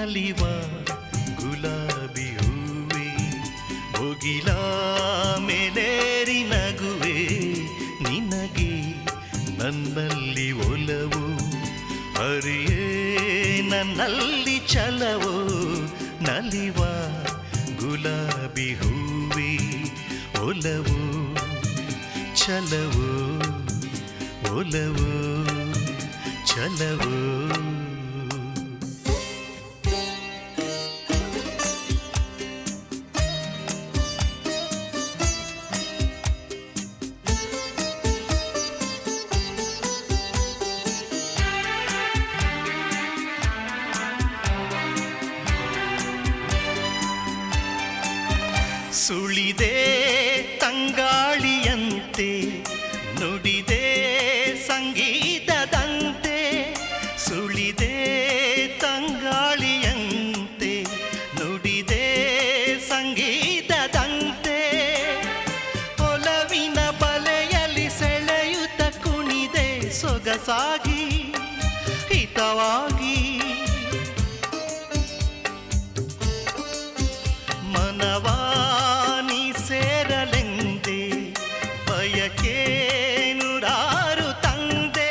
ನಲಿವ ಗುಲಾಬಿ ಹೂವೆ ಮುಗಿಲ ಮೇಲೇರಿ ನಗುವೆ ನಿನಗೆ ನನ್ನಲ್ಲಿ ಒಲವು ಅರಿಯೇ ನನ್ನಲ್ಲಿ ಛಲವೋ ನಲಿವ ಗುಲಾಬಿ ಹೂವೆ ಒಲವು ಛಲವೋ ಒಲವು ಛಲವೋ ಸುಳಿದೆ ತಂಗಾಳಿಯಂತೆ ನುಡಿದೆ ಸಂಗೀತದಂತೆ ಸುಳಿದೆ ತಂಗಾಳಿಯಂತೆ ನುಡಿದೆ ಸಂಗೀತದಂತೆ ಒಲವಿನ ಬಲೆಯಲ್ಲಿ ಸೆಳೆಯುತ್ತ ಕುಣಿದೆ ಸೊಗಸಾಗಿ ಹಿತವಾಗಿ ಮನವಾನಿ ಸೇರಲೆಂದೆ ಬಯಕೆ ನೂರಾರು ತಂದೆ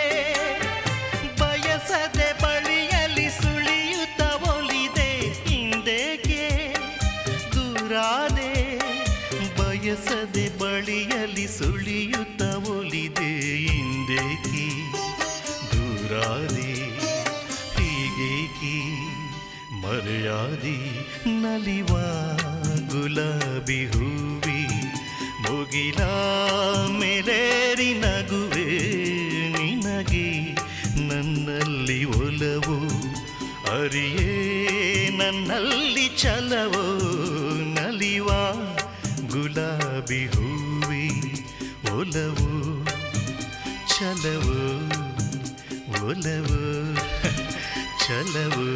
ಬಯಸದೆ ಬಳಿಯಲ್ಲಿ ಸುಳಿಯುತ್ತ ಒಲಿದೆ ಹಿಂದೆಗೆ ದೂರಾದೆ ಬಯಸದೆ ಬಳಿಯಲ್ಲಿ ಸುಳಿಯುತ್ತ ಒಲಿದೆ ಹಿಂದೆಗೆ ದೂರಾದೆ ಹೀಗೇಕೆ ಮರೆಯಾದಿ ನಲಿವ ಗುಲಾಬಿ ಹೂವಿ ಮುಗಿಲ ಮೇಲೇರಿ ನಗುವೆ ನಿನಗೆ ನನ್ನಲ್ಲಿ ಒಲವು ಅರಿಯೇ ನನ್ನಲ್ಲಿ ಛಲವೋ ನಲಿವ ಗುಲಾಬಿ ಹೂವಿ ಒಲವು ಛಲವೋ ಒಲವು ಛಲವೋ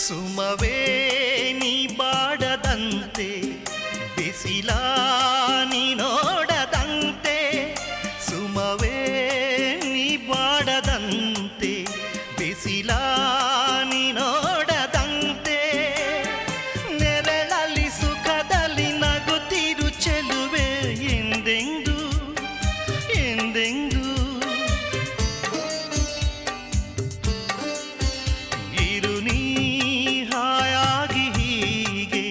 ಸುಮವೇ ನೀ ಬಾಡದಂತೆ ಬಿಸಿಲ ನೀ ನೋಡದಂತೆ ಸುಮವೇ ನೀ ಬಾಡದಂತೆ ಬಿಸಿಲ ನೀ ನೋಡದಂತೆ ನೆರಳಲ್ಲಿ ಸುಖದಲ್ಲಿ ನಗುತ್ತಿರು ಚೆಲುವೆ ಎಂದೆಂದು ಎಂದೆಂದು ಇರು ನೀ ಹಾಯಾಗಿ ಹೀಗೆ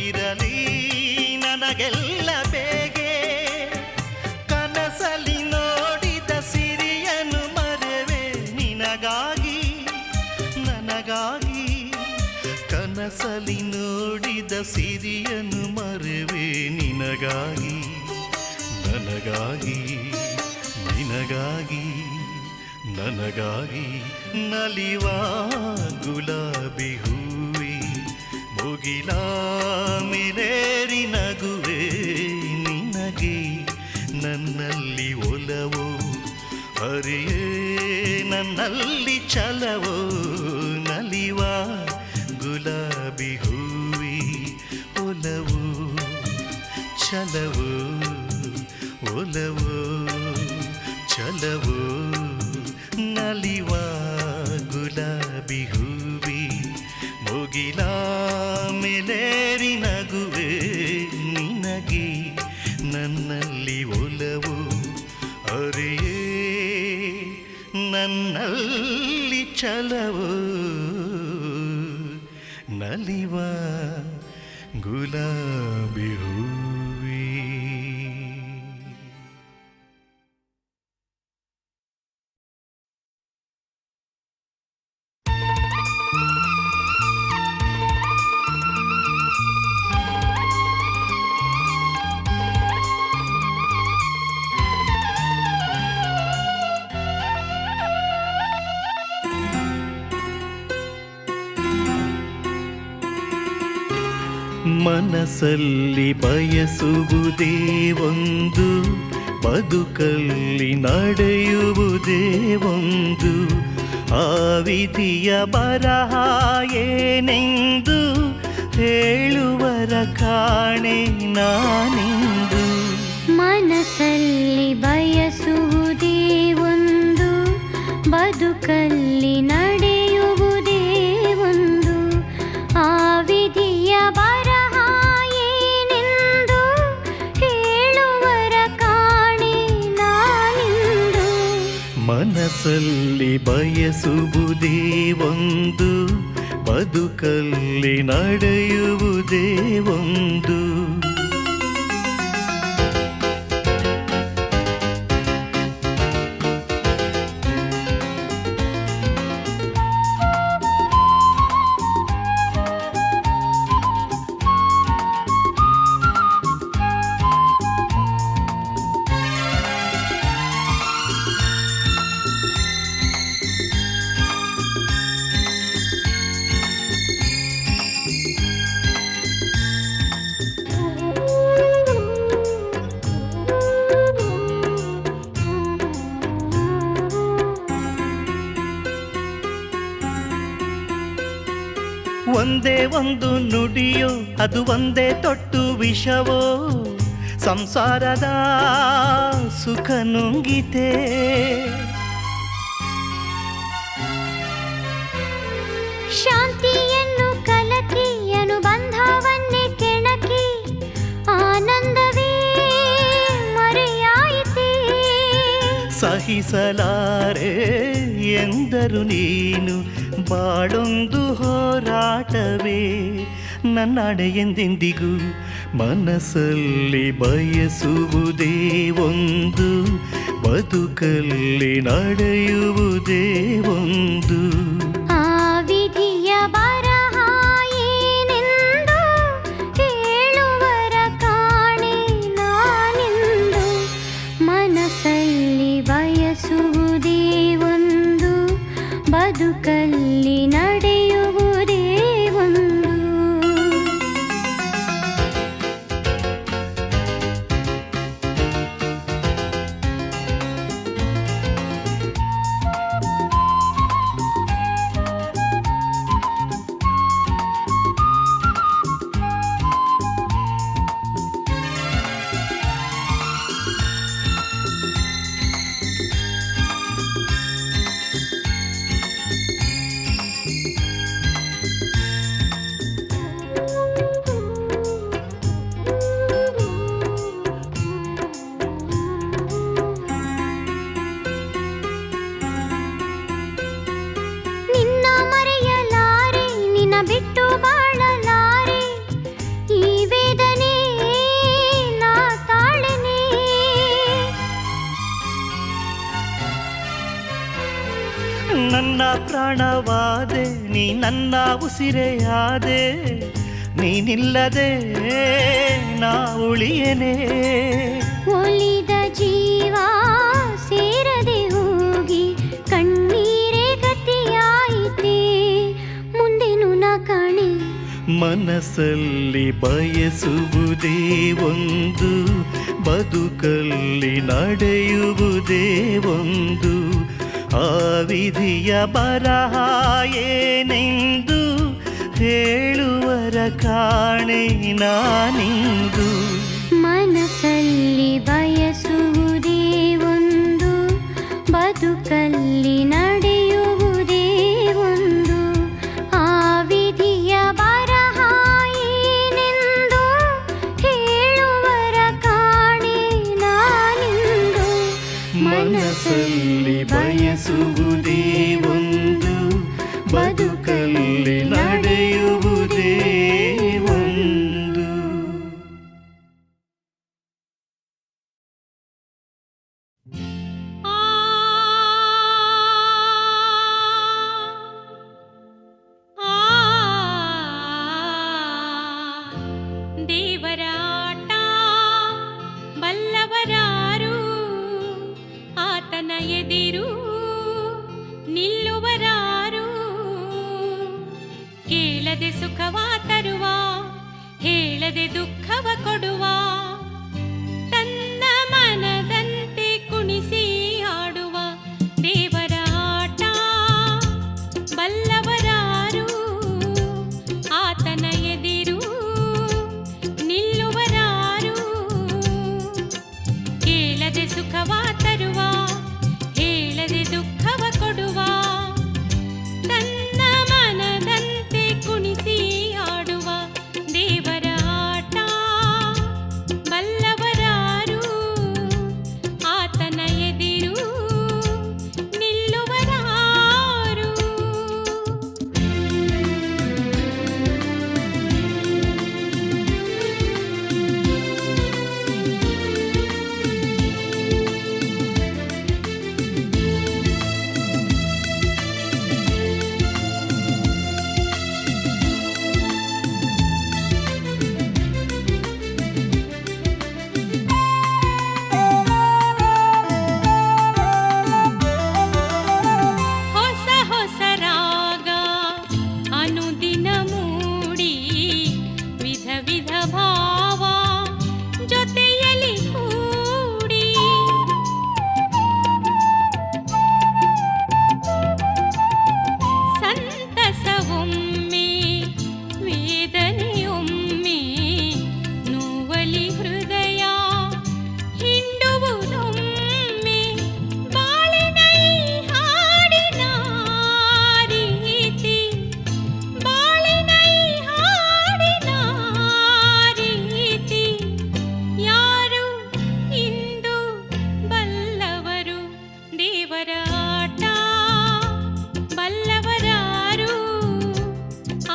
ಇರಲಿ ನನಗೆಲ್ಲ ಬೇಗೆ ಕನಸಲಿ ನೋಡಿದ ಸಿರಿಯನು ಮರೆವೆ ನಿನಗಾಗಿ ನನಗಾಗಿ ಕನಸಲಿ ನೋಡಿದ ಸಿರಿಯನು ಮರೆವೆ ನಿನಗಾಗಿ ನನಗಾಗಿ ನಿನಗಾಗಿ ನನಗಾಗಿ ನಲಿವ ಗುಲಾಬಿ ಹೂವಿ ಮುಗಿಲ ಮೇಲೇರಿ ನಗುವೆ ನಿನಗೆ ನನ್ನಲ್ಲಿ ಒಲವು ಅರಿಯೇ ನನ್ನಲ್ಲಿ ಛಲವೋ ನಲಿವ ಗುಲಾಬಿ ಹೂವಿ ಒಲವು ಛಲವೋ ಒಲವು ಛಲವೋ ನಲಿವ ಗುಲಾಬಿ ಹೂವಿ ಮುಗಿಲ ಮೇಲೇರಿ ನಗುವೆ ನಿನಗೆ ನನ್ನಲ್ಲಿ ಒಲವು ಅರಿಯೇ ನನ್ನಲ್ಲಿ ಛಲವೋ ನಲಿವ ಗುಲಾಬಿ ಹೂವಿ. ಮನಸ್ಸಲ್ಲಿ ಬಯಸುವುದೇ ಒಂದು, ಬದುಕಲ್ಲಿ ನಡೆಯುವುದೇ ಒಂದು. ಆ ವಿಧಿಯ ಬರಹ ಏನೆಂದು ಹೇಳುವರ ಕಾಣೆ ನಾನಿಂದು. ಮನಸ್ಸಲ್ಲಿ ಬಯಸುವುದೇ ಒಂದು, ಬದುಕಲ್ಲಿ ನಡೆಯುವುದೇ ಒಂದು. ಆ ವಿಧಿಯ ಬರಹ ಏನೆಂದು ಹೇಳುವರ ಕಾಣೆ ನಾನಿಂದು. ಮನಸ್ಸಲ್ಲಿ ಬಯಸುವುದೇ ಒಂದು, ಬದುಕಲ್ಲಿ ನಡೆಯುವುದೇ ಒಂದು. ಒಂದೇ ಒಂದು ನುಡಿಯೋ ಅದು ಒಂದೇ ತೊಟ್ಟು ವಿಷವೋ, ಸಂಸಾರದ ಸುಖ ನುಂಗಿತೆ. ಶಾಂತಿಯನ್ನು ಕಲಕಿ ಅನುಬಂಧವನ್ನೇ ಕೆಣಕಿ ಆನಂದವೇ ಮರೆಯಾಯಿತೆ. ಸಹಿಸಲಾರೆ ಎಂದರು ನೀನು, ಬಾಳೊಂದು ಹೋರಾಟವೇ ನನ್ನಡೆ ಎಂದೆಂದಿಗೂ. ಮನಸ್ಸಲ್ಲಿ ಬಯಸುವುದೇ ಒಂದು, ಬದುಕಲ್ಲಿ ನಡೆಯುವುದೇ ಒಂದು. ಆ ವಿಧಿಯ ಬರಹ ಏನೆಂದು ಹೇಳುವರ ಕಾಣೆ ನಾನಿಂದು. ಮನಸ್ಸಲ್ಲಿ ಬಯಸುವುದೇ ಒಂದು, ಬದುಕಲ್ಲಿ ನಡೆಯುವುದೇ ಒಂದು. ಬಿಟ್ಟು ಬಾಳಲಾರೆ ಈ ವೇದನೆ ನಾ ತಾಳನೆ. ನನ್ನ ಪ್ರಾಣವಾದೆ ನೀ ನನ್ನ ಉಸಿರೆಯಾದೆ, ನೀನಿಲ್ಲದೆ ನಾ ಉಳಿಯನೆ. ಒಲಿದ ಜೀವ ಸೇರದೆ ಹೋಗಿ ಕಣ್ಣೀರೇ ಗತಿಯಾಯಿತೆ, ಮುಂದೇನು ನಾ ಕಾಣೆ. ಮನಸ್ಸಲ್ಲಿ ಬಯಸುವುದೇ ಒಂದು, ಬದುಕಲ್ಲಿ ನಡೆಯುವುದೇ ಒಂದು. ಆ ವಿಧಿಯ ಬರಹ ಏನೆಂದು ಹೇಳುವರ ಕಾಣೆ ನಾನಿಂದು. ಮನಸ್ಸಲ್ಲಿ ಬಯಸುವುದೇ ಒಂದು, ಬದುಕಲ್ಲಿ ನಡೆಯುವುದೇ ಒಂದು. ಆ ವಿಧಿಯ ಬರಹ ಏನೆಂದು ಹೇಳುವರ ಕಾಣೆ ನಾನಿಂದು. ಮನಸ್ಸಲ್ಲಿ ಬಯಸುವುದೇ ಒಂದು, ಬದುಕಲ್ಲಿ ನಡೆಯುವುದೇ ಒಂದು. ದೇವರಾಟ ಬಲ್ಲವರಾರು, ಆತನ ಎದಿರು ನಿಲ್ಲುವರಾರು. ಕೇಳದೆ ಸುಖವ ತರುವ, ಹೇಳದೆ ಕೇಳದೆ ದುಃಖವ ಕೊಡುವ ತನ್ನ ಮನದಂತೆ ಕುಣಿಸಿ ಆಡುವ ದೇವರ ಆಟ ಬಲ್ಲವರಾರು ಆತನ ಎದಿರು ನಿಲ್ಲುವರಾರು ಕೇಳದೆ ಸುಖವ ತರುವ ಹೇಳದೆ ದುಃಖವ ಕೊಡುವ ತನ್ನ ಮನದಂತೆ ಕುಣಿಸಿ ಆಡುವ ದೇವರ ಆಟ ಬಲ್ಲವರಾರು ಆತನ ಎದಿರು ನಿಲ್ಲುವರಾರು. ಹೊಸ ಹೊಸ ರಾಗ ಅನುದಿನ ಮೂಡಿ ವಿಧ ವಿಧ ಭಾವ ಜೊತೆಯಲ್ಲಿ ಕೂಡಿ ಸಂತಸವೊಮ್ಮೆ ವೇದನೆಯೊಮ್ಮೆ ನೋವಲಿ ಹೃದಯ ಹಿಂಡುವುದೊಮ್ಮೆ ಬಾಳಿನ ಈ ಹಾಡಿನ ರೀತಿ ಬಾಳಿನ ಈ ಹಾಡಿನ ರೀತಿ ಯಾರು ಇಂದು ಬಲ್ಲವರು ದೇವರ ಆಟ ಬಲ್ಲವರಾರು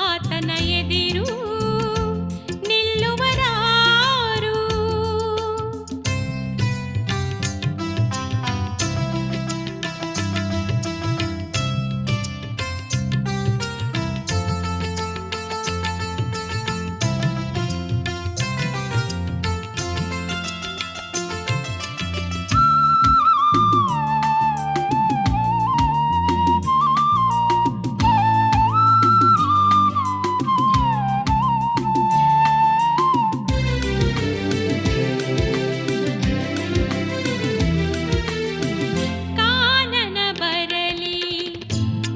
ಆತನ ಎದಿರು ನಿಲ್ಲುವರಾರು. ಕಾನನ ಬರಲಿ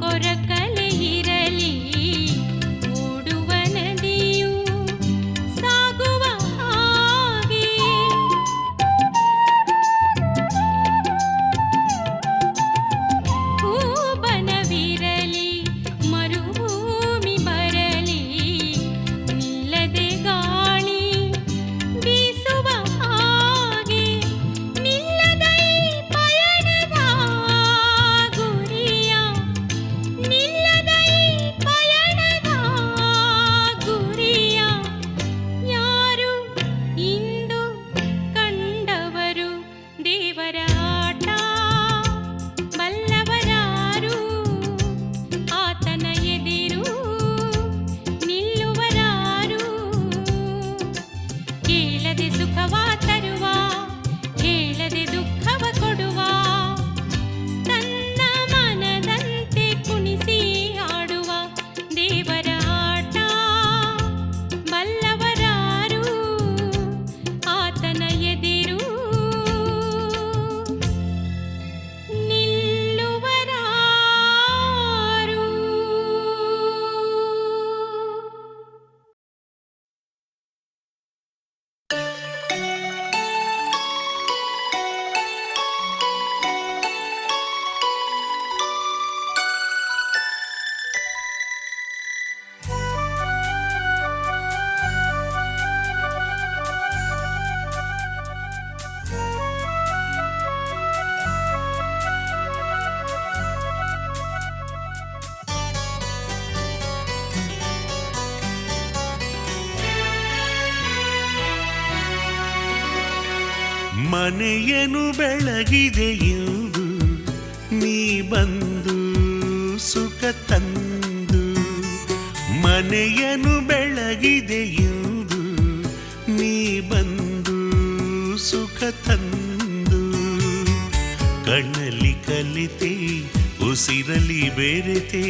ಕೊರಕಲೆ ಇರಲಿ ಓಡುವ ನದಿಯು ಸಾಗುವ ಹಾಗೆ ಹೂಬನವಿರಲಿ ಮರುಭೂಮಿ ಬರಲಿ ನಿಲ್ಲದೆ ಗಾಳಿ ಬೀಸುವ ಹಾಗೆ ನಿಲ್ಲದ ಈ ಪಯಣದ ಗುರಿಯ ನಿಲ್ಲದ ಈ ಪಯಣದ ಗುರಿಯ ಯಾರು ಇಂದು ಕಂಡವರು ದೇವರ ಆಟ ಬಲ್ಲವರಾರು ಆತನ ಎದಿರು ನಿಲ್ಲುವರಾರು ಕೇಳದೆ ಸುಖವ ತರುವ ಹೇಳದೆ ದುಃಖವ ಕೊಡುವ ತನ್ನ ಮನದಂತೆ ಕುಣಿಸಿ ಆಡುವ ದೇವರ ಆಟ ಬಲ್ಲವರಾರು ಆತನ ಎದಿರು ನಿಲ್ಲುವರಾರು. ಮನೆಯನ್ನು ಬೆಳಗಿದೆ ಎಂದು ನೀ ಬಂದು ಸುಖ ತಂದು ಮನೆಯನ್ನು ಬೆಳಗಿದೆ ಎಂದು ನೀ ಬಂದು ಸುಖ ತಂದು ಕಣ್ಣಲ್ಲಿ ಕಲಿತೆ ಉಸಿರಲಿ ಬೆರೆತೆ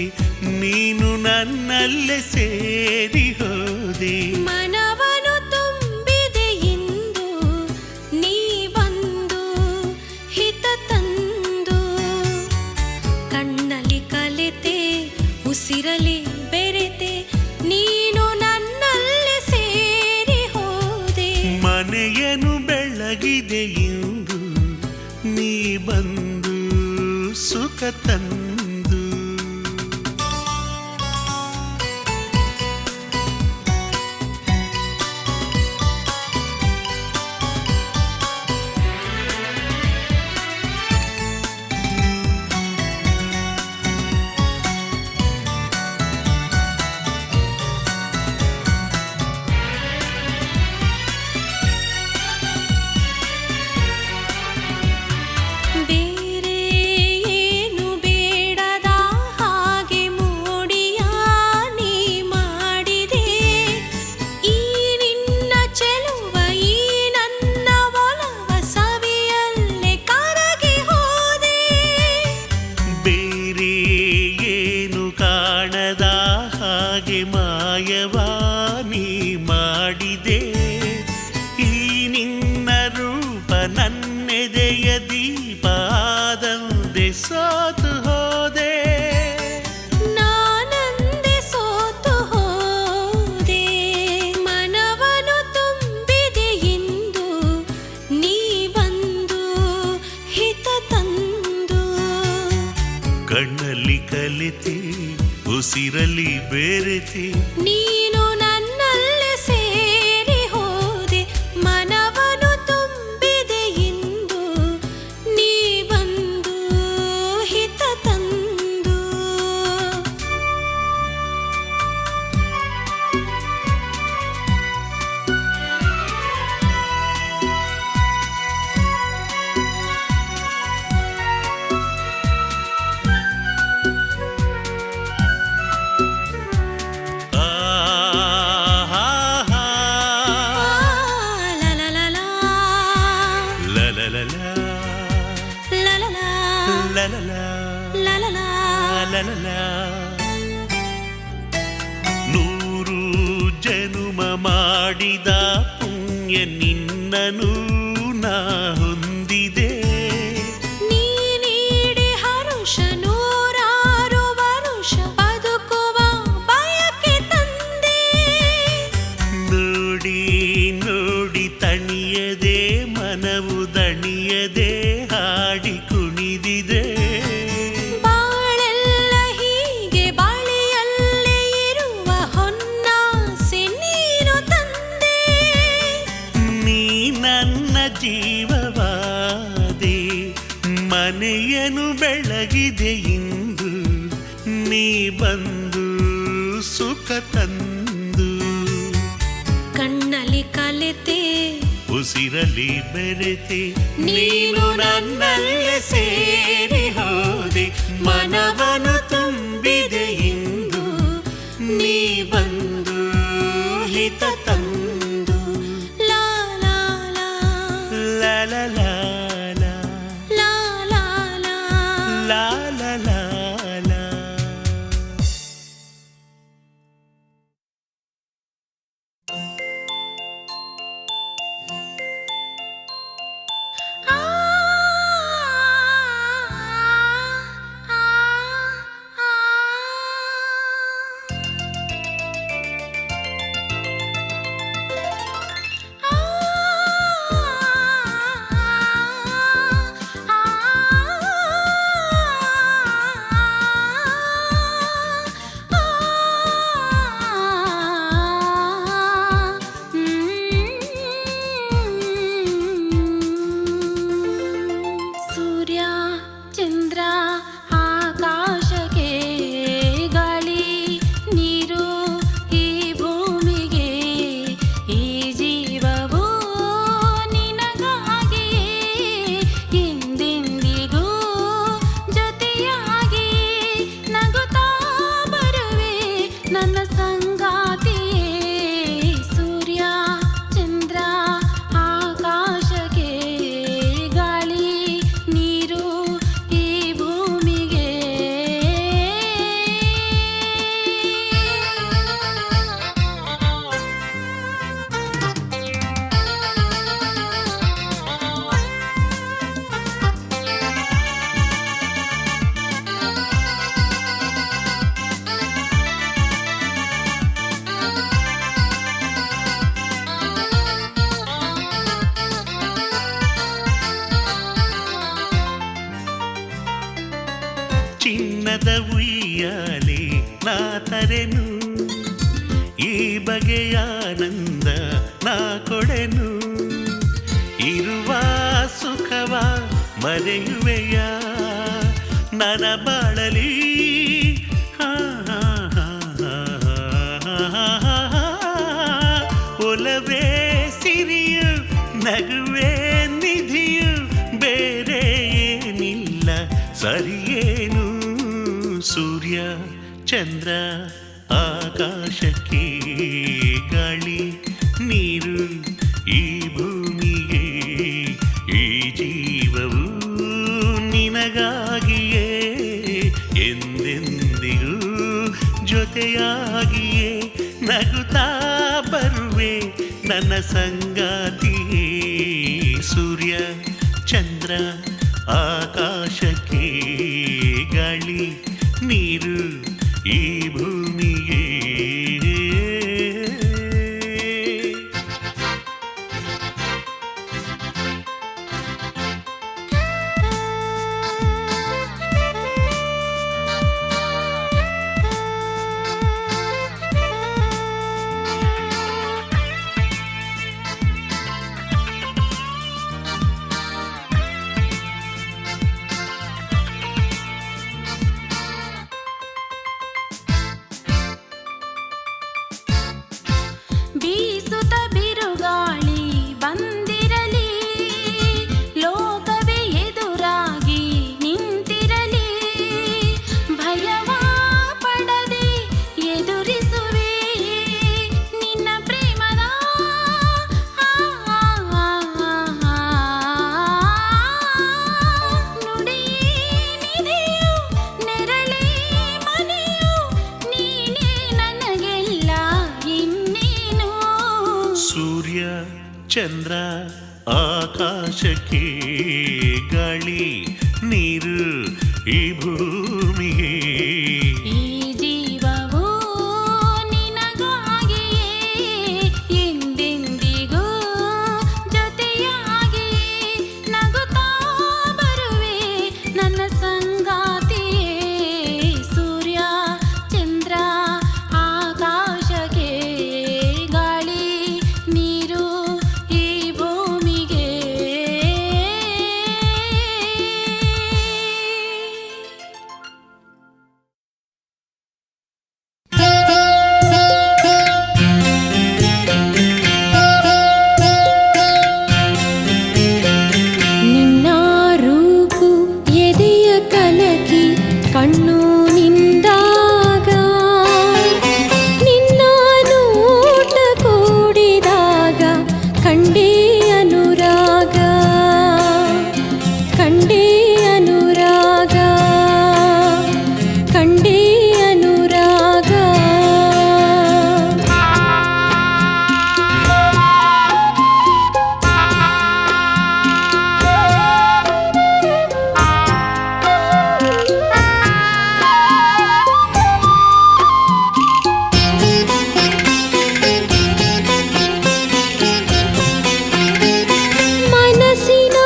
ನೀನು ನನ್ನಲ್ಲೇ ಸೇರಿ ಹೋದೆ ಮನವನು ತುಂಬ ಬೆಳಗಿದೆ ಇಂದು ನೀ ಬಂದು ಸುಖ ತಂದು. ಬೇರೆ ಏನು ಬೇಡದ ಹಾಗೆ ಮೋಡಿಯ ನೀ ಮಾಡಿದೆ. ಈ ನಿನ್ನ ಚೆಲುವ ಈ ನನ್ನ ಒಲವ ಸವಿಯಲ್ಲೇ ಕರಗಿ ಹೋದೆ. ಬೇರೆ ಏನು ಕಾಣದ ಹಾಗೆ ಮಾಯವಾ ನೀ ಮಾಡಿದೆ. ಈ ನಿನ್ನ ರೂಪ ನನ್ನೆದೆಯ ದೀಪಾದಂದೆ ಸೋತು ಹೋದೆ. ನಾನಂದೆ ಸೋತು ಹೋದೆ. ಮನವನು ತುಂಬಿದೆ ಇಂದು ನೀ ಬಂದು ಹಿತ ತಂದು. ಕಣ್ಣಲ್ಲಿ ಕಲಿತೆ ಉಸಿರಲ್ಲಿ ಬೆರೆತೆ ನೀನು ನನ್ನಲ್ಲಿ ಸೇರಿ ಹೋದೆ. ಮನವನು ತುಂಬಿದೆ ಇಂದು ನೀ ಬಂದು ಹಿತ ತಂದು. La la la la la la la la la la la la la la la la la. la la la. ನೂರು ಜನುಮ ಮಾಡಿದ ಪುಣ್ಯ ನಿನ್ನನು ನಾ ಹೊಂದಿದೆ. ನೀ ನೀಡಿ ಹರುಷ ನೂರಾರು ವರುಷ ಬದುಕುವ ಬಯಕೆ ತಂದೆ. ನೋಡಿ ನೋಡಿ ತಣಿಯದೆ ಮನವು ದಣಿಯದೆ ಹಾಡಿ ಕುಣಿದಿದೆ. ಬಾಳೆಲ್ಲ ಹೀಗೆ ಬಾಳಿಯಲ್ಲೇ ಇರುವ ಹೊನ್ನಾಸೆ ನೀನು ತಂದೆ. ನೀ ನನ್ನ ಜೀವವಾದೆ ಮನೆಯನು ಬೆಳಗಿದೆ ಇಂದು ನೀ ಬಂದು ಸುಖ ತಂದು. ಕಣ್ಣಲ್ಲಿ ಕಲೆತೆ ಉಸಿರಲಿ ಬೆರೆತೆ ನೀನು ನನ್ನಲ್ಲೇ ಸೇರಿ ಹೋದೆ. ಮನವನು ತುಂಬಿದೆ ಇಂದು ನೀ ಬಂದು ಹಿತ ತಂದು. ಲಾ ಲಾ ಲಾ la la la la ಲಾ ಲಾ ಲಾ. la la la la. ಆ ಆ ಆ ಆ. ಚಿನ್ನದ ಉಯ್ಯಾಲೆ ನಾ ತರೆನು, ಈ ಬಗೆಯ ಆನಂದ ನಾ ಕೊಡೆನು. ಇರುವ ಸುಖವ ಮರೆಯುವೆಯ ನನ್ನ ಬಾಳಲಿ. ಒಲವೇ ಸಿರಿಯು ನಗುವೆ ನಿಧಿಯು, ಬೇರೆ ಏನಿಲ್ಲ ಸರಿಯೇನು. ಸೂರ್ಯ ಚಂದ್ರ ಆಕಾಶಕ್ಕೆ, ಗಾಳಿ ನೀರು ಈ ಭೂಮಿಗೆ, ಈ ಜೀವವು ನಿನಗಾಗಿಯೇ ಎಂದೆಂದಿಗೂ ಜೊತೆಯಾಗಿಯೇ ನಗುತ್ತಾ ಬರುವೆ ನನ್ನ ಸಂಗಾತಿಯೇ. ಸೂರ್ಯ ಚಂದ್ರ ಆಕಾಶಕ್ಕೆ, ಗಾಳಿ ನೀರು ಈ ಭೂಮಿಗೆ. ಬೀಸುತ್ತ ಬಿರುಗಾಳಿ ಬಂದಿರಲಿ, ಲೋಕವೇ ಎದುರಾಗಿ ನಿಂತಿರಲಿ, ಭಯವ ಪಡದೆ ಎದುರಿಸುವೆ ನಿನ್ನ ಪ್ರೇಮದ ನುಡಿ ನಿಧಿಯು, ನೆರಳೇ ಮನೆಯು, ನೀನೇ ನನಗೆಲ್ಲ ಇನ್ನೇನು. ಸೂರ್ಯ ಚಂದ್ರ ಆಕಾಶಕ್ಕೆ, ಗಾಳಿ ನೀರು ಈ ಭೂಮಿಗೆ. ಈ ಜೀವವು ನಿನಗಾಗಿಯೇ ಎಂದೆಂದಿಗೂ ಜೊತೆಯಾಗಿಯೇ ನಗುತ್ತಾ ಬರುವೆ ನನ್ನ ಸಂಗಾತಿಯೇ. ಸೂರ್ಯ ಚಂದ್ರ ಆಕಾಶಕ್ಕೆ, ಗಾಳಿ ನೀರು ಈ ಭೂಮಿಗೆ. ನಿನ್ನ ರೂಪು ಎದೆಯ ಕಲಕಿ ಕಣ್ಣು ನಿಂದಾಗ, ನಿನ್ನ ನೋಟ ಕೂಡಿದಾಗ ಕಂಡೇ ಅನುರಾಗ, ಕಂಡೇ ಅನುರಾಗ, ಕಂಡೇ ಅನುರಾಗ. ಮನಸ್ಸಿನ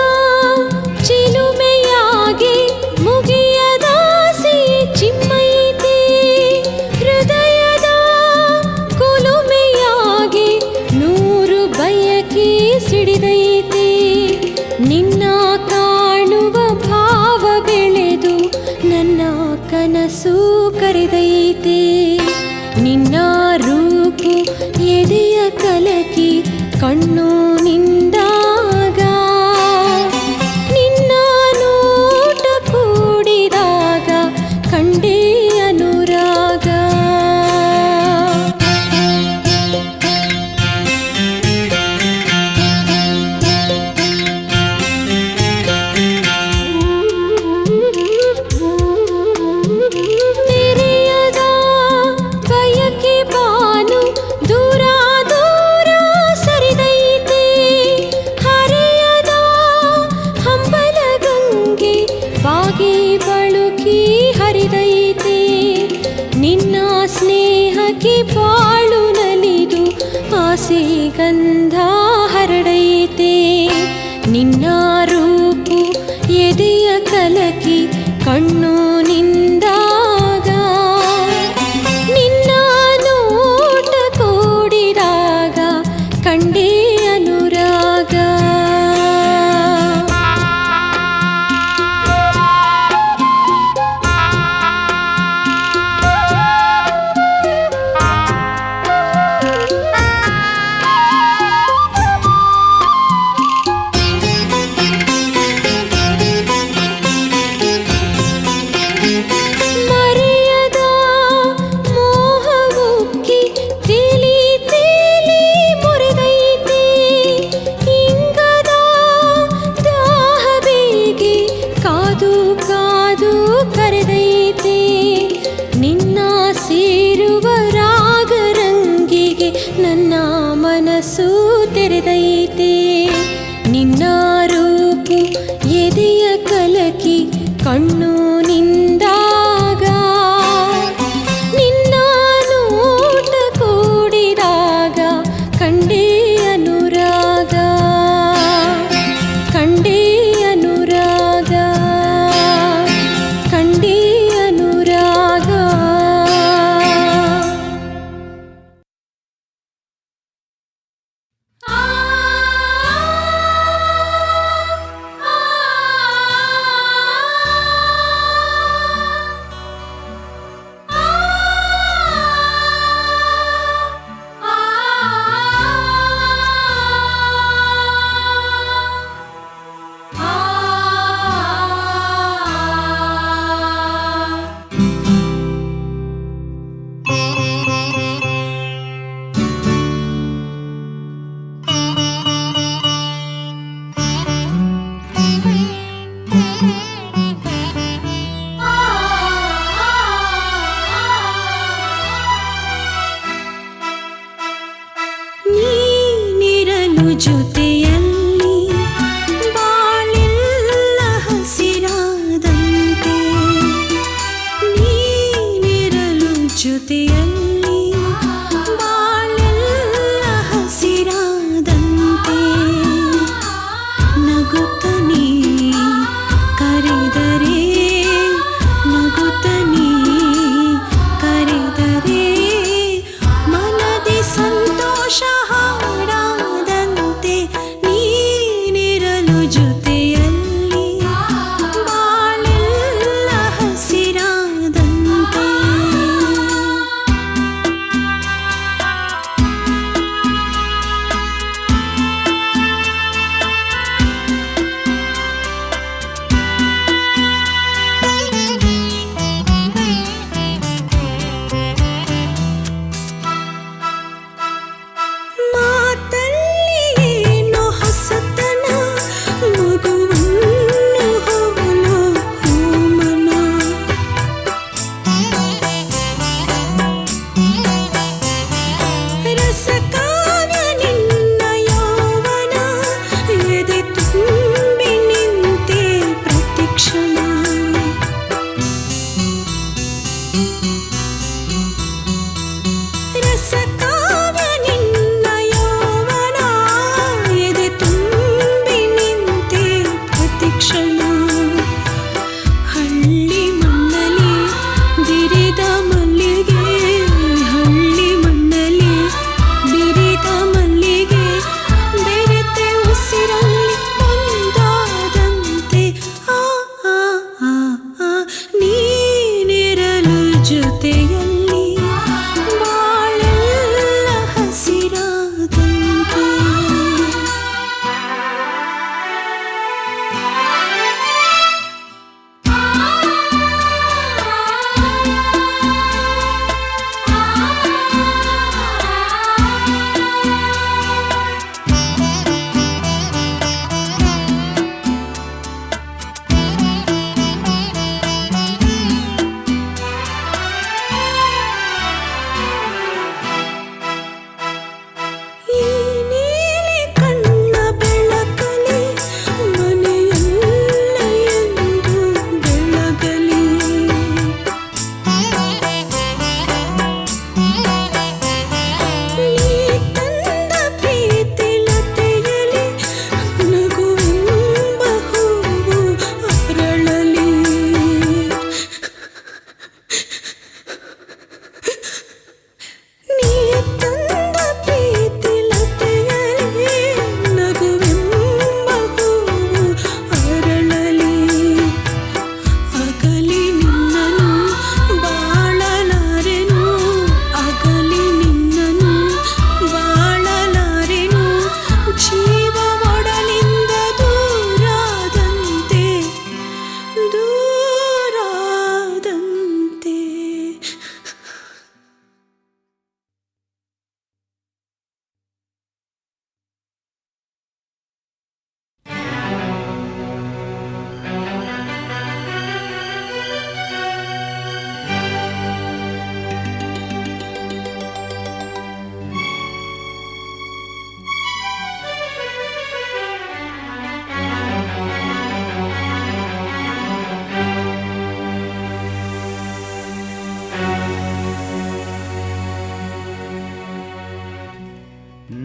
ಚಿಲುಮೆಯಾಗಿ ಮುಗಿಯದಾಸೆ ಚಿಮ್ಮೈತೆ, ಹೃದಯದ ಕುಲುಮೆಯಾಗಿ ನೂರು ಬಯಕೆ ಸಿಡಿದೈತೆ. ನಿನ್ನ ಕಾಣುವ ಭಾವ ಬೆಳೆದು ನನ್ನ ಕನಸು ಕರೆದೈತೆ. ನಿನ್ನ ರೂಪು ಎದೆಯ ಕಲಕಿ ಕಣ್ಣು ನಿಂದಾಗ, ನಿನ್ನ ನೋಟ ಕೂಡಿದಾಗ ಕಂಡೇ ಅನುರಾಗ. ತೆರೆಯದ ಬಯಕೆ ಬಾನು ದೂರ ದೂರ ಸರಿದೈತೆ, ಹರೆಯದ ಹಂಬಲ ಗಂಗೆ ಬಾಗಿ ಬಳುಕಿ ಹರಿದೈತೆ. ನಿನ್ನ ಸ್ನೇಹಕ್ಕೆ ಬಾಳು ನಲಿದು ಆಸೆ ಗಂಧ ಹರಡೈತೆ. ನಿನ್ನ ರೂಪು ಎದೆಯ ಕಲಕಿ ಕಣ್ಣು ನಿಂದಾಗ,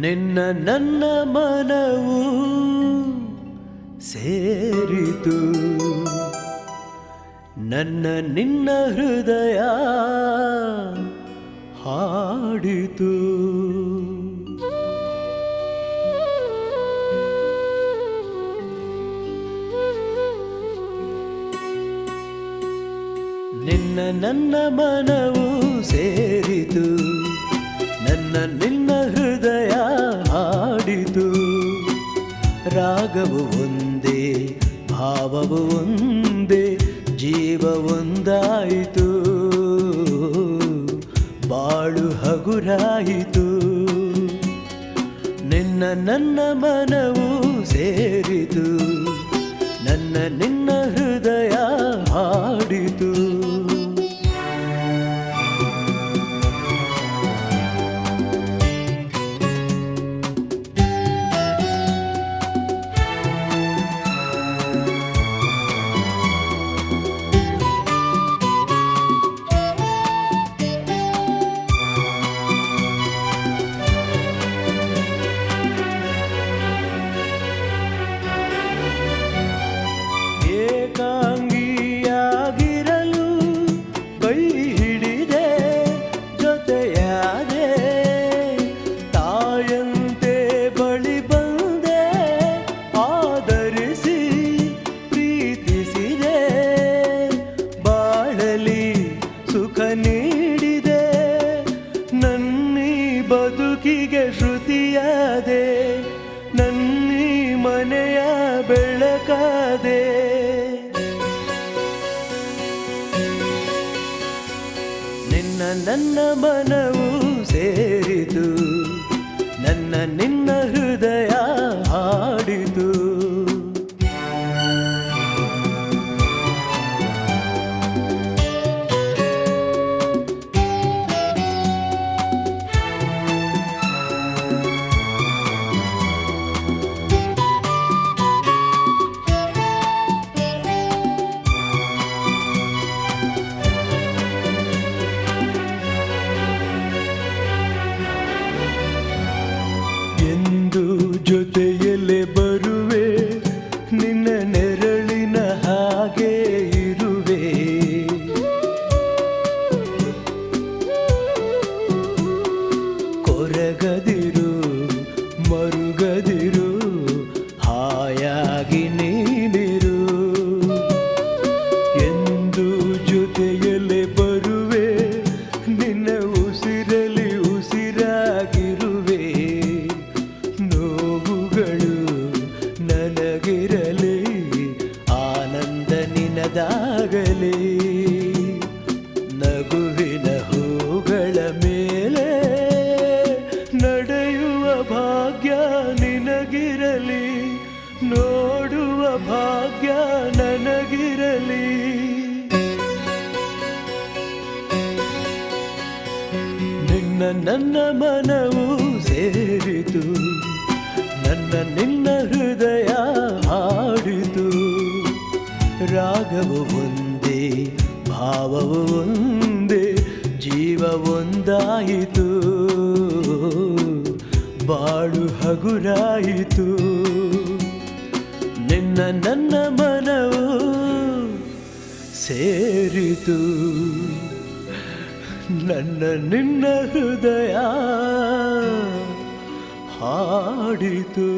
ನಿನ್ನ ನನ್ನ ಮನವು ಸೇರಿತು, ನನ್ನ ನಿನ್ನ ಹೃದಯ ಹಾಡಿತು. ನಿನ್ನ ನನ್ನ ಮನವು ಸೇರಿತು, ನನ್ನ ನಿನ್ನ ಹೃದಯ ಹಾಡಿತು. ರಾಗವು ಒಂದೇ, ಭಾವವು ಒಂದೇ, ಜೀವ ಒಂದಾಯಿತು, ಬಾಳು ಹಗುರಾಯಿತು. ನಿನ್ನ ನನ್ನ ಮನವು ಸೇರಿತು, ನನ್ನ ನಿನ್ನ ಹೃದಯ ಹಾಡಿತು. ಏಕಾಂಗಿಯಾಗಿರಲು ಕೈ ಹಿಡಿದೆ, ಜೊತೆಯಾದೆ, ತಾಯಂತೆ ಬಳಿ ಬಂದೆ, ಆದರಿಸಿ ಪ್ರೀತಿಸಿದೆ, ಬಾಳಲಿ ಸುಖ ನೀಡಿದೆ, ನನ್ನೀ ಬದುಕಿಗೆ ಶ್ರುತಿಯಾದೆ, ನನ್ನೀ ಮನೆಯ ಬೆಳಕಾದೆ. ನಿನ್ನ ನನ್ನ ಮನವು ಸೇರಿತು, ನನ್ನ ನಿನ್ನ ಹೃದಯ ಹಾಡಿತು. ಎಂದು ಜೊತೆಯಲ್ಲೇ ಬರುವೆ, ನಿನ್ನ ನೆರಳಿನ ಹಾಗೆ ಇರುವೆ. ಕೊರಗದಿರು ಮರುಗದಿರು, ಹಾಯಾಗಿ ನೀನಿರು. ಎಂದು ಜೊತೆಯಲ್ಲೇ ಬರುವೆ, ನಿನ್ನ ಉಸಿರಲಿ ಉಸಿರಾಗಿರುವೆ. ನೋವುಗಳು ನನಗಿರಲಿ, ಆನಂದ ನಿನದಾಗಲಿ. ನಗುವಿನ ಹೂಗಳ ಮೇಲೆ ನಡೆಯುವ ಭಾಗ್ಯ ನಿನಗಿರಲಿ, ನೋಡುವ ಭಾಗ್ಯ ನನಗಿರಲಿ. ನಿನ್ನ ನನ್ನ ಮನವು ಸೇರಿತು, ನನ್ನ ನಿನ್ನ ಹೃದಯ ಹಾಡಿತು. ರಾಗವು ಒಂದೇ, ಭಾವವು ಒಂದೇ, ಜೀವ ಒಂದಾಯಿತು, ಬಾಳು ಹಗುರಾಯಿತು. ನಿನ್ನ ನನ್ನ ಮನವು ಸೇರಿತು, ನನ್ನ ನಿನ್ನ ಹೃದಯ ಹಾಡಿತು.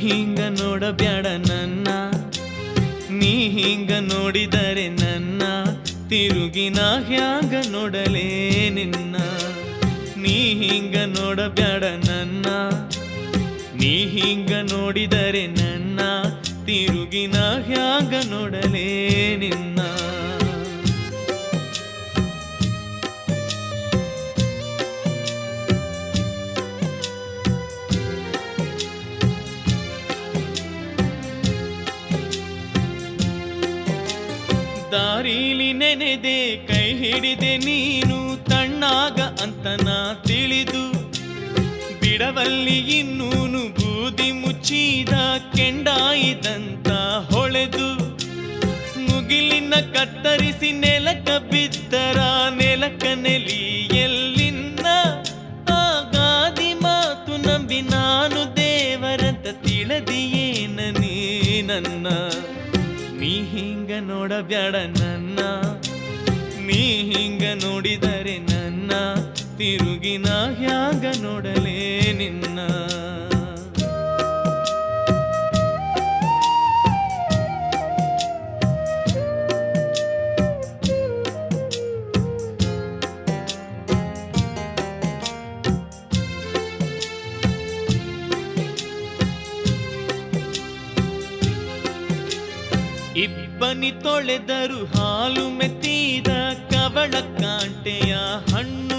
ಹಿಂಗ ನೋಡಬ್ಯಾಡ ನನ್ನ, ನೀ ಹಿಂಗ ನೋಡಿದರೆ ನನ್ನ ತಿರುಗಿ ನಾ ಹ್ಯಾಂಗ ನೋಡಲೇ ನಿನ್ನ. ನೀ ಹಿಂಗ ನೋಡಬ್ಯಾಡ ನನ್ನ, ನೀ ಹಿಂಗ ನೋಡಿದರೆ ನನ್ನ ತಿರುಗಿ ನಾ ಹ್ಯಾಂಗ ನೋಡಲೇ ನಿನ್ನ. ದಾರಿಲಿ ನೆನೆದೆ ಕೈ ಹಿಡಿದೆ ನೀನು ತಣ್ಣಾಗ ಅಂತ ನಾ ತಿಳಿದು, ಬಿಡವಲ್ಲಿ ಇನ್ನೂನು ಬೂದಿ ಮುಚ್ಚಿದ ಕೆಂಡಾಯಿದಂತ ಹೊಳೆದು, ಮುಗಿಲಿನ ಕತ್ತರಿಸಿ ನೆಲಕ ಬಿದ್ದರ ನೆಲಕ ನೆಲಿ ಎಲ್ಲಿನ್ನ. ಆಗಾದಿ ಮಾತು ನಂಬಿ ನಾನು ದೇವರಂತ ತಿಳಿದಿಯೇನ ನೀ ನನ್ನ. ನೀ ಹಿಂಗ ನೋಡಬ್ಯಾಡ ನನ್ನ, ನೀ ಹಿಂಗ ನೋಡಿದರೆ ನನ್ನ ತಿರುಗಿ ನಾ ಹ್ಯಾಂಗ ನೋಡಲೇ ನಿನ್ನ. ಇಬ್ಬನಿ ತೊಳೆದರು ಹಾಲು ಮೆತ್ತಿದ ಕವಳ ಕಾಂಟೆಯ ಹಣ್ಣು,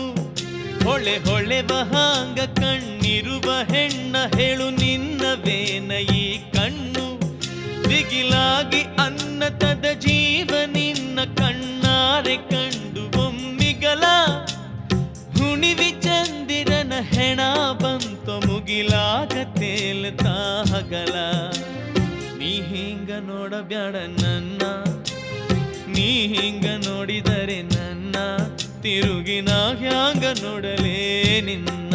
ಹೊಳೆ ಹೊಳೆವ ಹಾಂಗ ಕಣ್ಣಿರುವ ಹೆಣ್ಣ ಹೇಳು ನಿನ್ನವೇನ ಈ ಕಣ್ಣು. ದಿಗಿಲಾಗಿ ಅನ್ನತದ ಜೀವ ನಿನ್ನ ಕಣ್ಣಾರೆ ಕಂಡು ಒಮ್ಮಿಗಲ, ಹುಣಿವಿ ಚಂದಿರನ ಹೆಣ ಬಂತು ಮುಗಿಲಾಗ ತೇಲ್ತಾ ಹಗಲ. ನೀ ಹಿಂಗ ನೋಡಬ್ಯಾಡ ನನ್ನ, ನೀ ಹಿಂಗ ನೋಡಿದರೆ ನನ್ನ ತಿರುಗಿ ನಾ ಹ್ಯಾಂಗ ನೋಡಲೇ ನಿನ್ನ.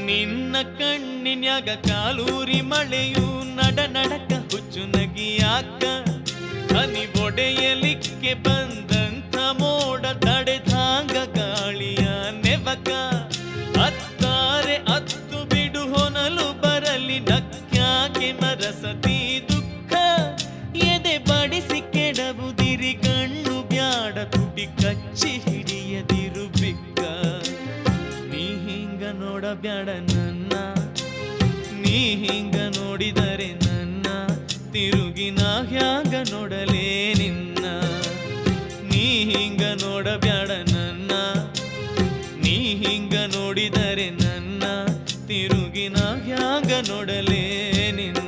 ನಿನ್ನ ಕಣ್ಣಿನ್ಯಾಗ ಕಾಲೂರಿ ಮಳೆಯು ನಡ ನಡಕ ಹುಚ್ಚು ನಗಿಯಾಕ, ಹನಿ ಒಡೆಯಲಿಕ್ಕೆ ಬಂದಂಥ ಮೋಡ ತಡೆದಾಂಗ ಗಾಳಿಯ ನೆವಕ. ಅತ್ತಾರೆ ಅತ್ತು ಬಿಡು ಹೊನಲು ಬರಲಿ ನಕ್ಯಾಕೆ ಮರಸತಿ ದುಃಖ, ಎದೆ ಬಡಿಸಿ ಕೆಡವುದಿರಿ ಕಣ್ಣು ಬ್ಯಾಡ ತುಟಿ ಕಚ್ಚಿ ಹಿಡಿಯದಿರು ಬಿಕ್ಕ. ನೀ ಹಿಂಗ ನೋಡಬ್ಯಾಡ ನನ್ನ, ನೀ ಹಿಂಗ ನೋಡಿದರೆ ನನ್ನ ತಿರುಗಿ ನಾ ಹ್ಯಾಂಗ ನೋಡಲೇ ನಿನ್ನ. ನೀ ಹಿಂಗ ನೋಡಬ್ಯಾಡ ನನ್ನ, ನೀ ಹಿಂಗ ನೋಡಿದರೆ ನನ್ನ ತಿರುಗಿ ನಾ ಹ್ಯಾಂಗ ನೋಡಲೇ ನಿನ್ನ.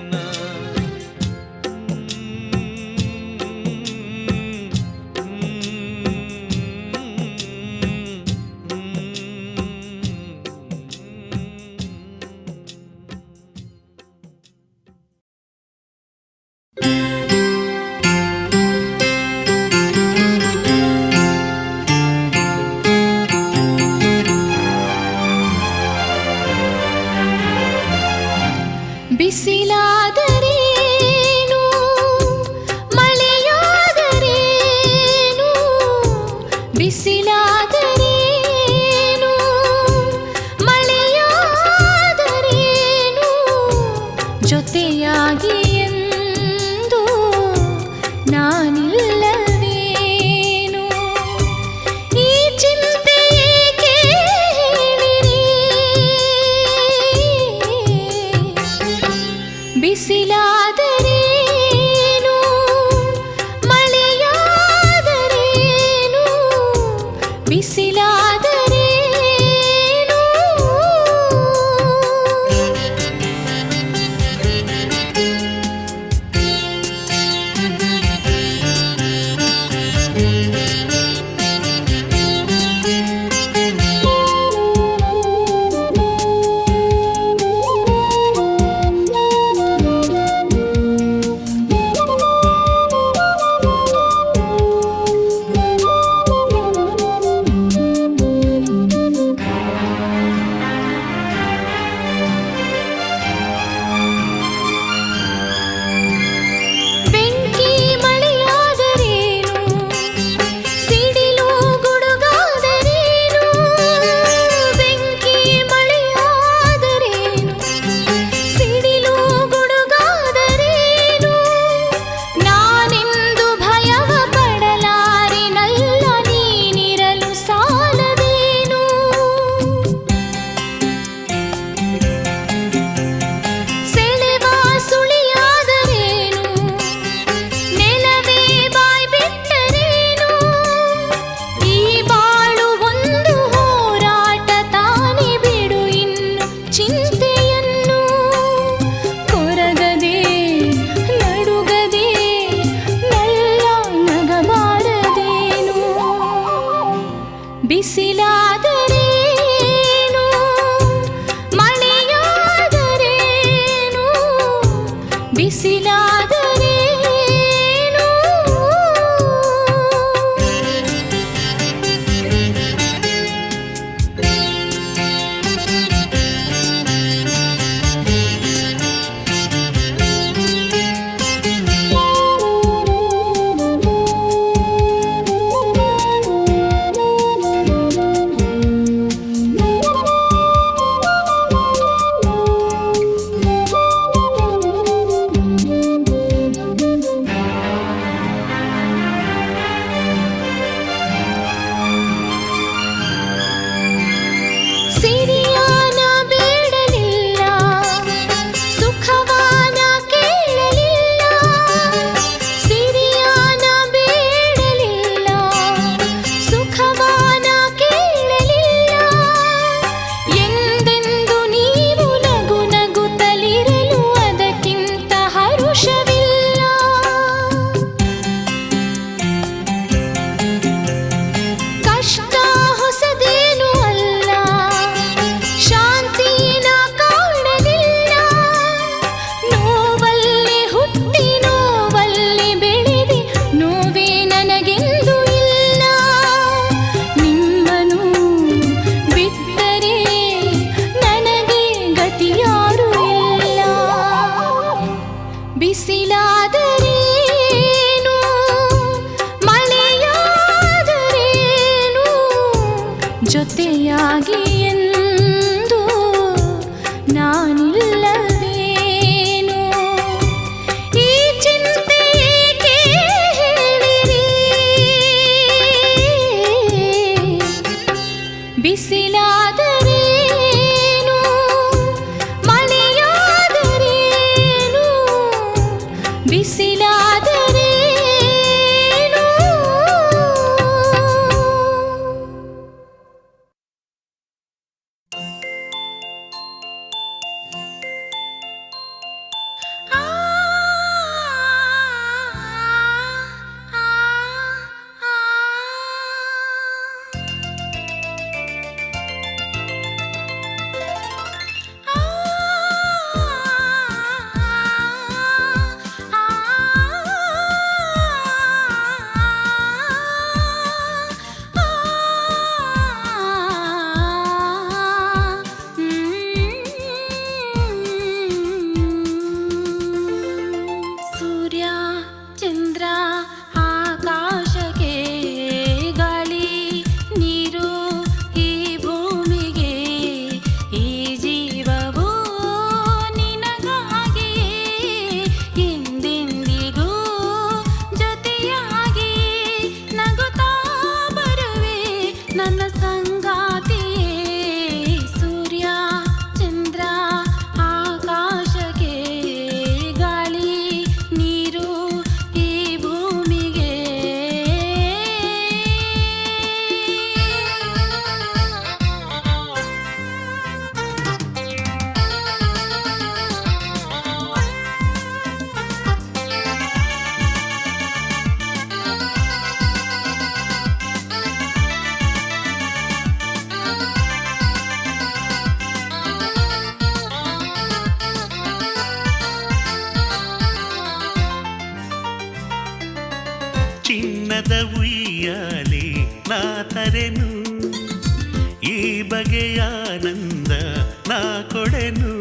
ನಾ ಕೊಡೆನು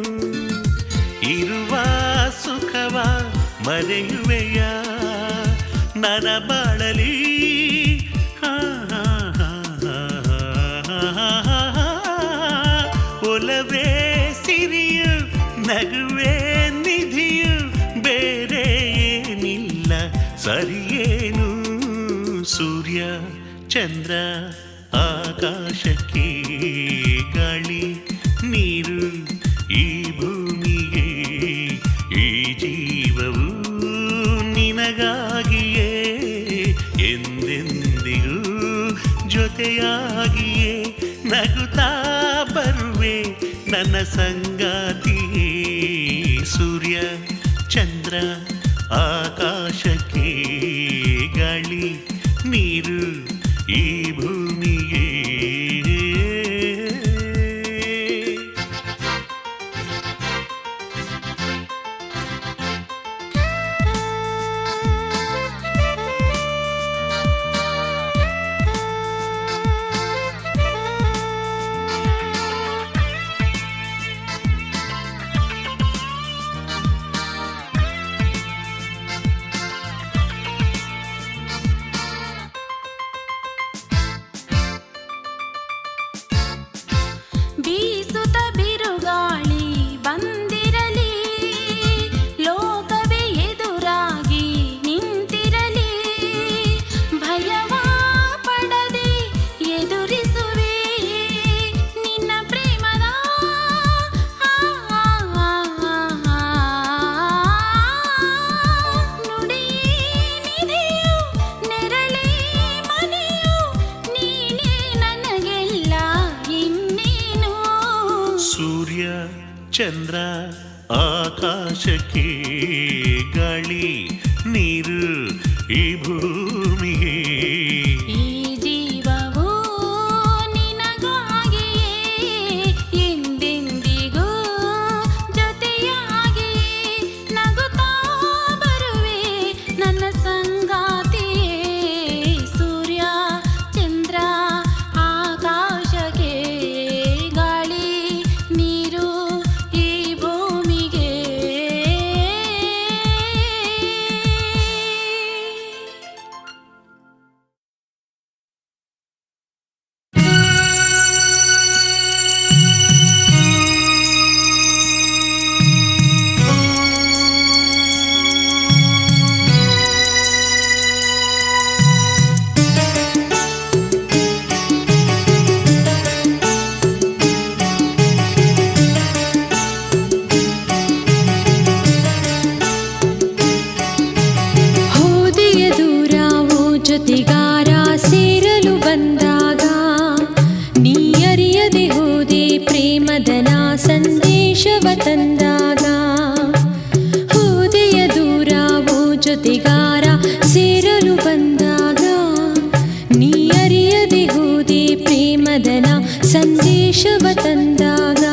ಇರುವ ಸುಖವ ಮರೆಯುವೆಯ ನನ್ನ ಬಾಳಲಿ ಒಲವೇ ಸಿರಿಯು ನಗುವೆ ನಿಧಿಯು ಬೇರೆ ಏನಿಲ್ಲ ಸರಿಯೇನು ಸೂರ್ಯ ಚಂದ್ರ ಆಕಾಶಕ್ಕೆ ಗಾಳಿ ನೀರು ಈ ಭೂಮಿಗೆ ಈ ಜೀವವು ನಿನಗಾಗಿಯೇ ಎಂದೆಂದಿಗೂ ಜೊತೆಯಾಗಿಯೇ ನಗುತ್ತಾ ಬರುವೆ ನನ್ನ ಸಂಗಾತಿಯೇ ಸೂರ್ಯ ಚಂದ್ರ ಆಕಾಶಕ್ಕೆ ಗಾಳಿ ನೀರು ಈ ಭೂಮಿಗೆ ಬೀಸುತ್ತ ಬಿರುಗಾಳಿ ಬಂದಿರಲಿ ಲೋಕವೇ ಎದುರಾಗಿ ನಿಂತಿರಲಿ ಭಯವ ಪಡದೆ ಎದುರಿಸುವೆ ನಿನ್ನ ಪ್ರೇಮದ ನುಡಿಯೇ ನಿಧಿಯು ನೆರಳೇ ಮನೆಯು ನೀನೇ ನನಗೆಲ್ಲ ಇನ್ನೇನು ಸೂರ್ಯ ಚಂದ್ರ ಆಕಾಶಕ್ಕೆ ಗಾಳಿ ನೀರು ಈ ಭೂಮಿಗೆ ಈ ಜೀವವು ನಿನಗಾಗಿಯೇ ಎಂದೆಂದಿಗೂ ಜೊತೆಯಾಗಿಯೇ ನಗುತ್ತಾ ಬರುವೆ ನನ್ನ ಸಂಗಾತಿಯೇ ಸೂರ್ಯ ಚಂದ್ರ ಆಕಾಶಕ್ಕೆ ಗಾಳಿ ನೀರು ಈ ಭೂಮಿಗೆ ಹೋದೆಯ ದೂರ ಓ ಜೊತೆಗಾರ ಸೇರಲು ಬಂದಾಗ ನೀ ಅರಿಯದೆ ಹೋದೆ ಪ್ರೇಮದನ ಸಂದೇಶವ ತಂದಾಗ ಹೋದೆಯ ದೂರ ಓ ಜೊತೆಗಾರ ಸೇರಲು ಬಂದಾಗ ನೀ ಅರಿಯದೆ ಹೋದೆ ಪ್ರೇಮದನ ಸಂದೇಶವ ತಂದಾಗ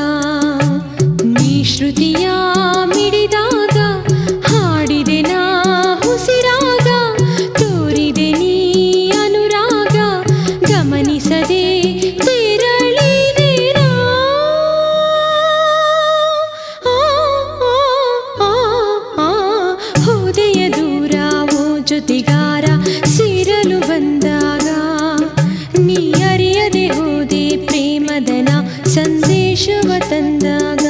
ನೀ ಶ್ರುತಿಯ ಮಿಡಿದಾಗ ಹಾಡಿದೆ ನಾ ಉಸಿರಾಗ ತೋರಿದೆ ನೀ ಅನುರಾಗ ಗಮನಿಸದೆ ತೆರಳಿದೆ ನಾ. ಹೋದೆಯ ದೂರ ಓ ಜೊತೆಗಾರ ಸೇರಲು ಬಂದಾಗ ನೀ ಅರಿಯದೆ ಹೋದೆ ಪ್ರೇಮದನ ಸಂದೇಶವ ತಂದಾಗ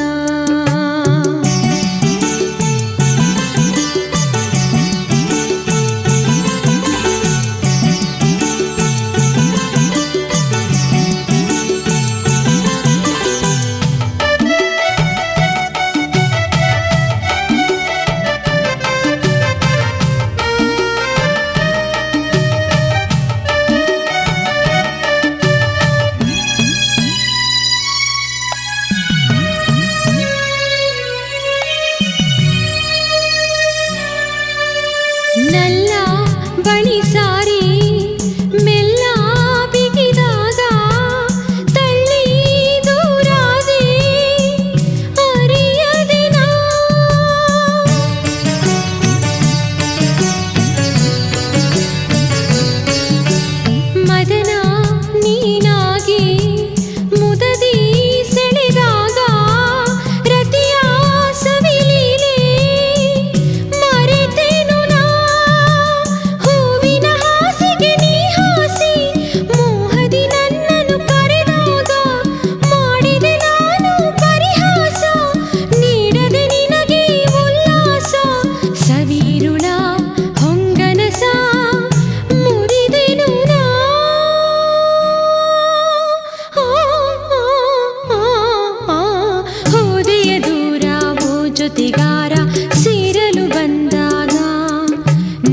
ಜೊತೆಗಾರ ಸೇರಲು ಬಂದಾಗ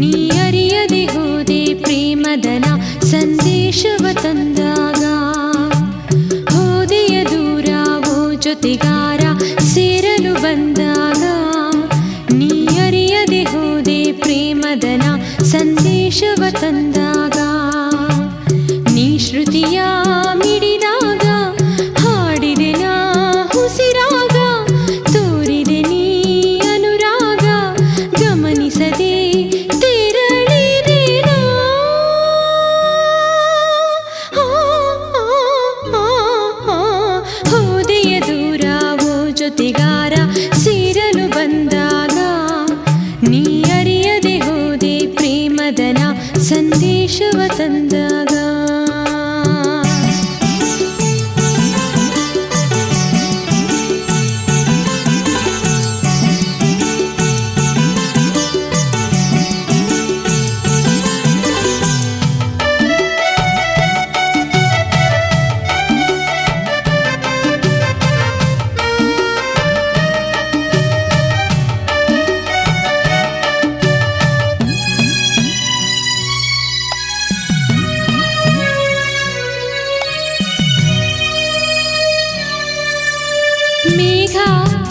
ನೀ ಅರಿಯದೆ ಹೋದೆ ಪ್ರೇಮದನ ಸಂದೇಶವ ತಂದಾಗ ಹೋದೆಯ ದೂರ ಓ ಜೊತೆಗಾರ ಸೇರಲು ಬಂದಾಗ ನೀ ಅರಿಯದೆ ಹೋದೆ ಪ್ರೇಮದನ ಸಂದೇಶವ ತಂದಾಗ ನೀ ಶ್ರುತಿಯ ಮಿಡಿದಾಗ ಹಾಡಿದೆ ನಾ ಹುಸಿರಾಗ ತೋರಿದೆ ನೀ ಅನುರಾಗ ಗಮನಿಸದೆ ತೆರಳಿದೆ ನಾ. ಹೋದೆಯ ದೂರ ಓ ಜೊತೆಗಾರ ಸೇರಲು ಬಂದಾಗ ನೀ ಅರಿಯದೆ ಹೋದೆ ಪ್ರೇಮದನ ಸಂದೇಶವ ತಂದಾಗ. ಮೇಘ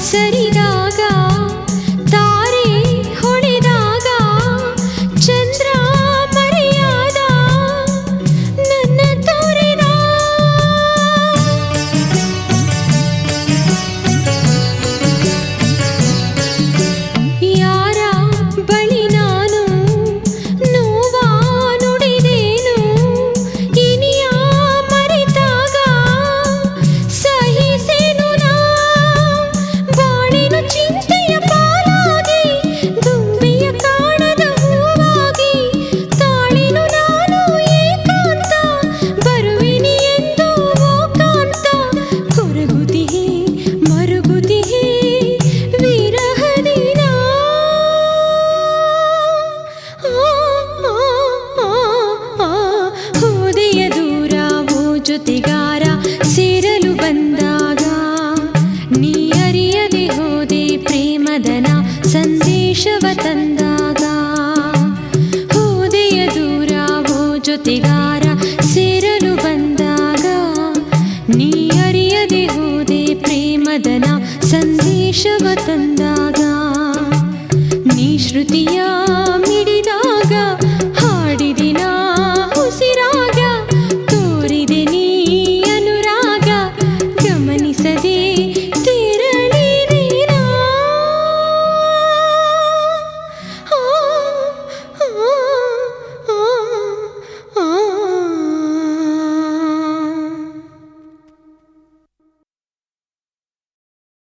ಸರಿದಾಗ ತಾರೆ ಹೊಳೆದಾಗ ಚಂದ್ರ ಮರೆಯಾದ ನನ್ನ ತೋರಿದ ಯಾರ ಬಳಿ ನಾನು ನೋವ ನುಡಿದೇನು ಇನಿಯ ಮರೆತಾಗ ಸಹಿಸೇನು ನಾ ಬಾಳಿನ ಚಿಂತೆಯ ಪಾಲಾಗಿ ದುಂಬಿಯ ಕಾಣದ ಹೂವಾಗಿ ತಾಳಿನು ನಾನು ಏಕಾಂತ ಬರುವಿನಿ ಎಂದು ಓಕಾಂತ ಕೊರಗುತಿಹೆ ಮರುಗುತಿಹೆ ವಿರಹದಿನ. ಹೋದೆಯ ದೂರ ಓ ಜೊತೆಗಾರ ಸೇರಲು ಬಂದಾಗ ನೀ ಅರಿಯದೆ ಹೋದೆ ಪ್ರೇಮದನ ಸಂದೇಶವ ತಂದಾಗ ಹೋದೆಯ ದೂರ ಓ ಜೊತೆಗಾರ ಸೇರಲು ಬಂದಾಗ ನೀ ಅರಿಯದೆ ಹೋದೆ ಪ್ರೇಮದನ ಸಂದೇಶವ ತಂದಾಗ ನೀ ಶ್ರುತಿಯ